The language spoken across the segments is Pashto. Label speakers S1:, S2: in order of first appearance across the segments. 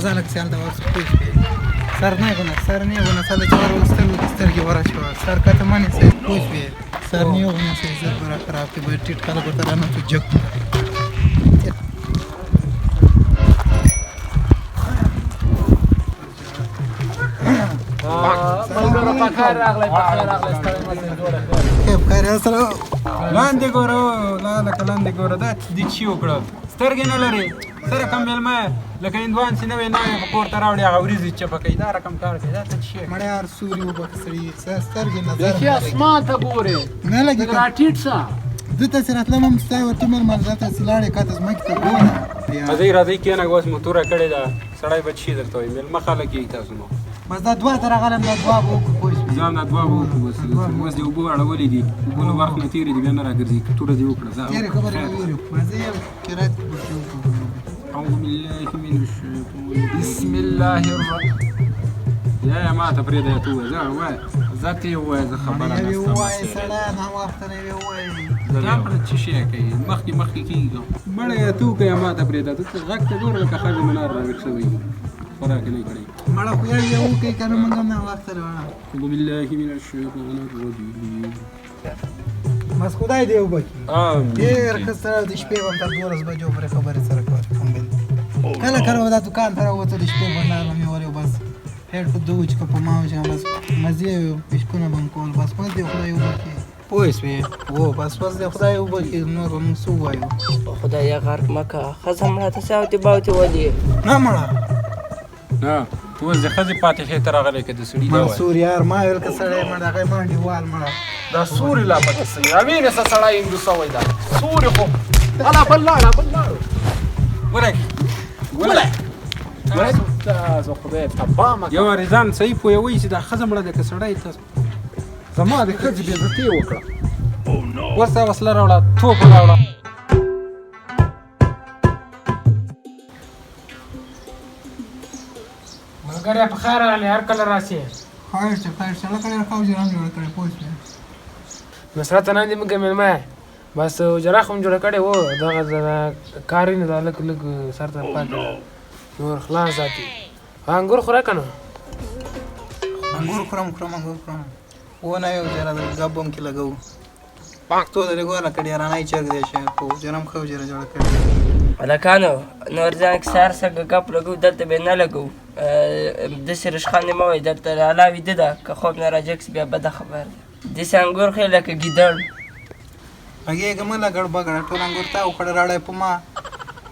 S1: غزالك سيال دا ورس كويس بي سر نيغونا سال جوار سترګي ورچوا سر کته مانی سي کوچ بي سر نيغونا سي زر برا خراب ته به ټیټ کله کو ترانه تو جګ
S2: ملګرو په خیر راغلی ستړی مه شئ جوړه
S1: کیف خیر سره
S3: لاندې ګوره لاندې ګوره دا دې چی وکړه سترګې نه لري سره کم مېلمه لکه هندوان چې نوی په کور ته راوړي هغه وریځې چپه کوي دا رقم کار کوي دا څه شی
S1: مړ یار سوري وبکسړي سترګې نظر
S2: دیکھیے اسمان ته ګورې
S1: نه لګي
S2: را ټیټ سا
S1: دته سره تلم هم ستای ورته مر مرزته سلاړې کاته زمکه ته ګوره
S3: راځي کېنه اوس مو توره کړې ده سړی به شي درته وایي مېلمه خلک یې تاسو نو
S1: بس دا دوه تر غلم دا دوه وو کوی
S3: ځان دا دوه وو اوس دې اوبه اړولې دي اوبه نو وخت نه تېرې دي بیا نه راګرځي توره دې وکړه ځه
S1: تیرې خبرې ویلو مزه یې قرات
S3: أعوذ بالله من الشيطان
S2: بسم الله الرحمن
S3: يا ما تفريد يا تو ذاتي هو إذا خبر
S1: أنا أبي وواي سلام هم وقتنا أبي وواي
S3: تعمل تشي كي مخي كي بڑا يا تو يا ما تفريد تو غاك تدور لك خارج من الرابع سوي فراك لي كري
S1: مالا خويا يا كي كانوا من قبل وقتنا
S3: أعوذ بالله من الشيطان الرجيم
S1: بس خدای دې وبکی ډېر کسره د شپې هم تر 12 بجو پورې خبرې سره کوم کله دا دکان ته راوته د شپې باندې مې وره بس هډ په دوج کو په ماوجه بس مزه پښکونه بم کول بس پس دې خدای وبکی پويس وي وو بس دې خدای وبکی نور هم سو وایو
S4: خدای غرق مکه خزم را ته ساوتي باوتي ودی
S1: نه مړه
S3: نه تو زه خزي پاتې شه تر غلې کې د سړي دا
S1: منصور یار ما ویل کسړې مړه هغه باندې وال مړه
S2: دا سوري لا پته سي امين سړی انګلیسا وای دا سوري خو انا بلار ورک تاسو خدای تبامه
S3: یو رضان صحیح پوي وای چې دا خزم مړه د کسړی تاسو
S2: زما د خځې به عزتي وکړه
S3: ورته وسله راوړه توپ راوړه
S2: ملګری په خیر راغلی هر کله راسي
S1: خیر څه لکه راکاو جرام جوړ کړی پوه
S2: نصرت نه دې موږ مېلمه بس جراح هم جوړ کړی وو دغه کار نه دا لږ سر ته پاتې نور خلاص ساتي انګور خورا کنه
S1: انګور خورم ونه یو جره د غبم کې لګاو پاکتو د ګوره کډی رانای چګ دی شه په جرم خو جره جوړ کړی
S4: ولکانو نور ځان سار څنګه کپ لګو دلته به نه لګو د سرش خان مو دلته علاوه ده که خوب نه راځکس بیا بد خبر د څنګه خله کې ګیدړ
S1: هغه ګمله ګړ بغړ ټول انګور تا او کړه راړې پما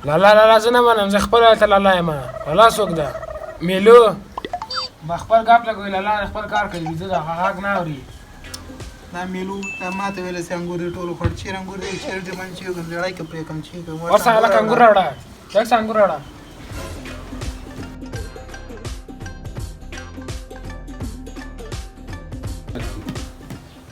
S2: لا زنه منم زه خپل ته لاله ما ولا سوق ده میلو خپل غاپ لګوي لاله خپل کار کوي زه هغه نه اوري
S1: دا میلو ته ماته ویل سي انګور ټول خړ چیر انګور دی چیر دې من چې لړای کې پرې کم چی کوم
S2: ورسره لکه انګور راوړه لکه انګور راوړه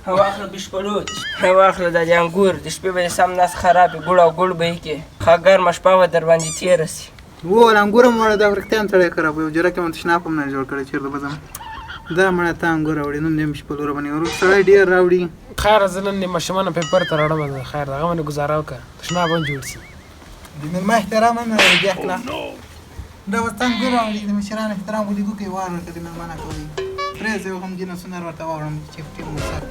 S4: واخله بشپلوت واخله د انګور د شپې به سم ناس خراب ګړ او ګړ به کې خاګر مشپاوه در باندې تیر سي
S1: وو انګور مړه دا ورکتان تړې خراب یو جره کې مت شناپ هم نه جوړ کړی چیر د بزم دا مړه تا انګور وړي نو نیم شپلور باندې ورو سړی ډیر راوړي
S2: خیر زلن نه مشمنه پیپر ته راړم خیر هغه باندې گزاره وکړه شناپ هم جوړ سي
S1: د مې احترام نه لري اخلا دا وستان ګور راوړي د مشران احترام ودی کو کې وار ورته مې معنا کوي پرېز یو هم جن سنر ورته وړم چې په مو سره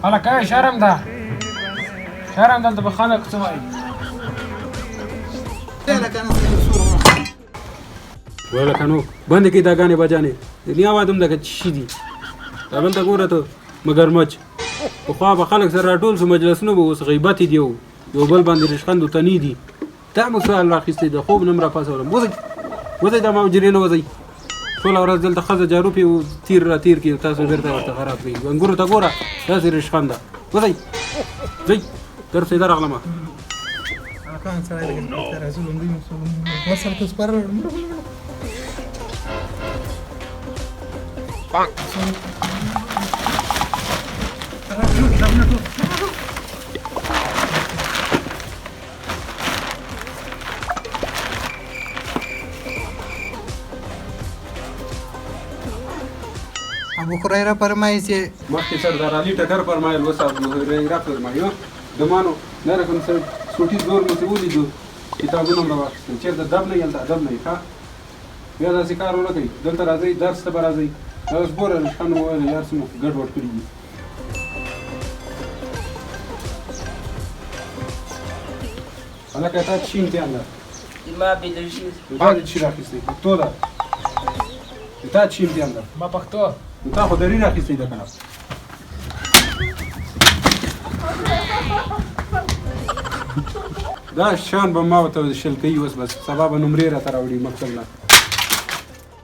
S2: هلا كاي شرم ده انت بخانك سواي
S3: ولا كانوا باندې کې دا غانې بجانې دنیا وادم دغه شي دي دا بل ته ګوره ته مگر مچ خو به خلک سره ټول سو مجلسونو به اوس غیبت دی یو بل باندې رشخند ته نی دي تا مو سوال راخستې د خوب نمبر پاسولم وځي دا ماجرین وځي ټول ورځ دلته خزه جارو پی تیر کې تاسو ورته ورته خراب کړي انګور ته ګوره تاسو رشخند وځي زي درته درغلمه
S1: كان سراي ترى زولم دي وصل كسبر بانك ابو هريره فرمایي چې
S3: مخکې سردار علي ټکر فرمایل وسه ابو هريره فرمایو دمانو نه رقم سوټي زور مو ته ولیدو کتابونه مو راواخیستل چېرته دب نه هلته ادب نه ښه بیا داسې کار ونه کوئ دلته راځئ درس ته به راځئ دا اوس ګوره رشقانو وویل یار څه مو ګډ وډ کړي دي هلکه تا چی امتحان ده
S4: ما بیولوژي
S3: تا دې چی راخیستی پښتو ده تا چی امتحان ده
S2: ما پښتو
S3: نو تا خو دري راخیستی ده که نه دا شان به ما ورته شل کوي اوس بس سبا به نمرې راته راوړي مکتب نه